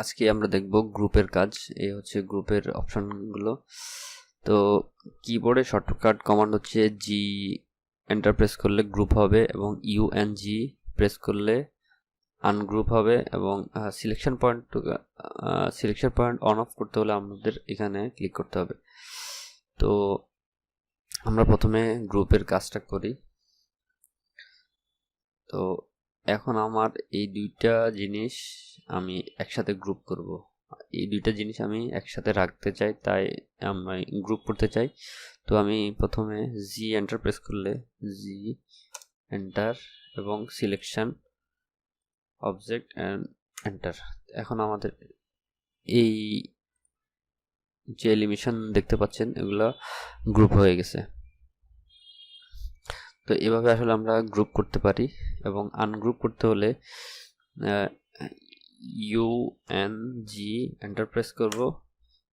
আজকে আমরা দেখব গ্রুপের কাজ। এই হচ্ছে গ্রুপের অপশনগুলো। তো কিবোর্ডে শর্টকাট কমান্ড হচ্ছে জি, এন্টার প্রেস করলে গ্রুপ হবে, এবং ইউএনজি প্রেস করলে আনগ্রুপ হবে, এবং সিলেকশন পয়েন্ট অন অফ করতে হলে আমাদের এখানে ক্লিক করতে হবে। তো আমরা প্রথমে গ্রুপের কাজটা করি। তো এখন আমার এই দুইটা জিনিস আমি একসাথে গ্রুপ করব। এই দুইটা জিনিস আমি একসাথে রাখতে চাই, তাই আমি গ্রুপ করতে চাই। তো আমি প্রথমে জি এন্টার প্রেস করলে জি এন্টার এবং সিলেকশন অবজেক্ট অ্যান্ড এন্টার। এখন আমাদের এই যে এলিমিনেশন দেখতে পাচ্ছেন এগুলো গ্রুপ হয়ে গেছে। তো এভাবে আসলে আমরা গ্রুপ করতে পারি, এবং আনগ্রুপ করতে হলে ইউএনজি এন্টার প্রেস করব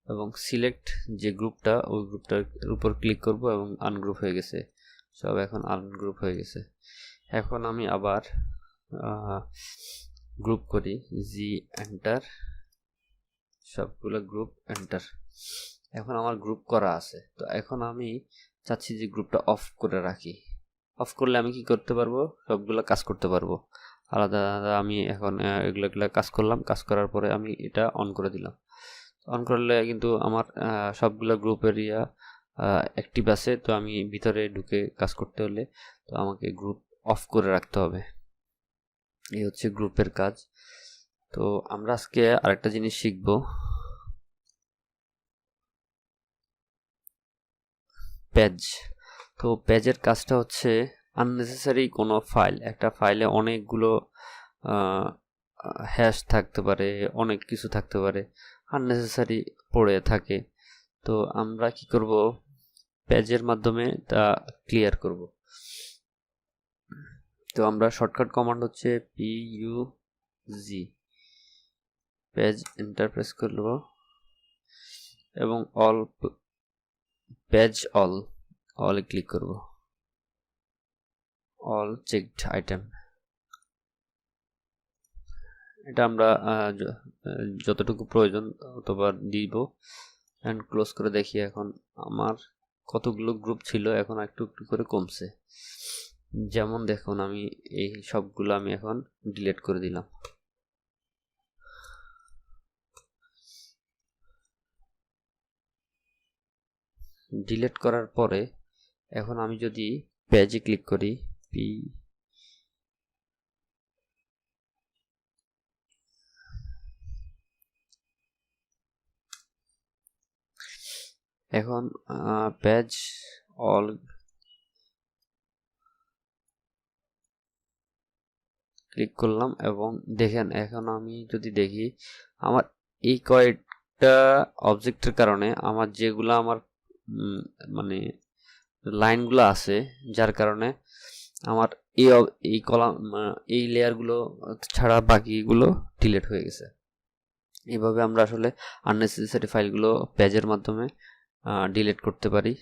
এবং সিলেক্ট যে গ্রুপটা, ওই গ্রুপটার উপর ক্লিক করব এবং আনগ্রুপ হয়ে গেছে। সব এখন আনগ্রুপ হয়ে গেছে। এখন আমি আবার গ্রুপ করি, জি এন্টার, সবগুলো গ্রুপ এন্টার। এখন আমার গ্রুপ করা আছে। তো এখন আমি চাচ্ছি যে গ্রুপটা অফ করে রাখি। অফ করলে আমি কি করতে পারবো? সবগুলো কাজ করতে পারবো আলাদা আলাদা। আমি এখন এগুলো কাজ করলাম, কাজ করার পরে আমি এটা অন করে দিলাম। অন করলে কিন্তু আমার সবগুলো গ্রুপের অ্যাক্টিভ আছে। তো আমি ভিতরে ঢুকে কাজ করতে হলে তো আমাকে গ্রুপ অফ করে রাখতে হবে। এই হচ্ছে গ্রুপের কাজ। তো আমরা আজকে আরেকটা জিনিস শিখব, পেজ। তো পেজের কাজটা হচ্ছে আননেসেসারি কোনো ফাইল, একটা ফাইলে অনেকগুলো হ্যাশ থাকতে পারে, অনেক কিছু থাকতে পারে, আননেসেসারি পড়ে থাকে। তো আমরা কি করব, পেজের মাধ্যমে তা ক্লিয়ার করব। তো আমরা শর্টকাট কমান্ড হচ্ছে PUG, পেজ এন্টার প্রেস করব এবং অল পেজ অল ক্লিক করব, অল চেকড আইটেম। এটা আমরা যতটুকু প্রয়োজন ততবার দিব এন্ড ক্লোজ করে দেখি। এখন আমার কতগুলো গ্রুপ ছিল, এখন একটু একটু করে কমছে। যেমন দেখুন, আমি এই সবগুলো আমি এখন ডিলিট করে দিলাম। ডিলিট করার পরে এখন আমি যদি পেজে ক্লিক করি, এখন পেজ অল ক্লিক করলাম এবং দেখেন, এখন আমি যদি দেখি আমার এই কয়েকটা অবজেক্টের কারণে আমার যেগুলো আমার মানে লাইনগুলো আছে, যার কারণে আমার এই কলাম এই লেয়ারগুলো ছাড়া বাকিগুলো ডিলিট হয়ে গেছে। এইভাবে আমরা আসলে আননেসেসারি ফাইলগুলো পেজের মাধ্যমে ডিলিট করতে পারি।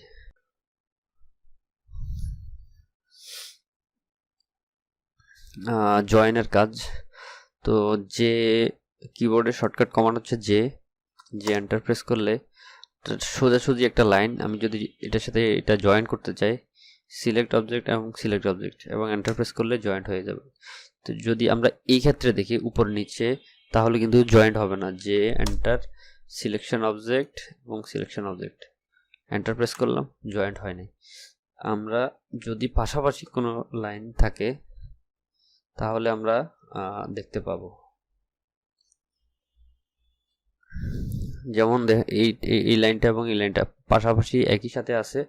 জয়েনের কাজ। তো যে কিবোর্ডের শর্টকাট কমান্ড হচ্ছে যে এন্টার প্রেস করলে সোজাসুজি একটা লাইন, আমি যদি এটার সাথে এটা জয়েন করতে চাই, সিলেক্ট অবজেক্ট এবং এন্টার প্রেস করলে জয়েন্ট হয়ে যাবে। তো যদি আমরা এই ক্ষেত্রে দেখি উপর নিচে, তাহলে কিন্তু জয়েন্ট হবে না। যে এন্টার, সিলেকশন অবজেক্ট এবং সিলেকশন অবজেক্ট, এন্টার প্রেস করলাম, জয়েন্ট হয় নাই। আমরা যদি পাশাপাশি কোনো লাইন থাকে তাহলে আমরা দেখতে পাবো। যেমন এই লাইনটা এবং এই লাইনটা পাশাপাশি একই সাথে আছে,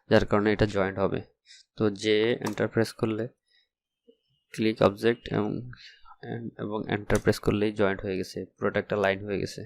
যার কারণে এটা জয়েন্ট হবে। তো যে এন্টার প্রেস করলে ক্লিক অবজেক্ট এবং এন্টার প্রেস করলেই জয়েন্ট হয়ে গেছে, পুরোটা একটা লাইন হয়ে গেছে।